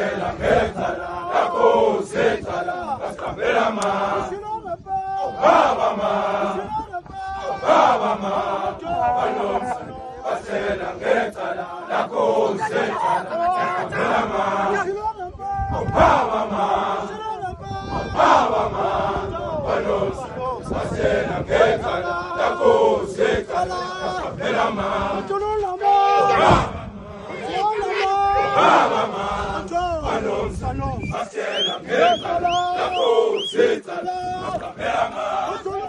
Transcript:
basela ngecala lakho secala basihambela ma baba ma banomsa basela ngecala lakho secala basihambela ma baba ma banomsa basela ngecala lakho secala basihambela ma Baba Banomsa basela ngecala lakho secala basihambela ma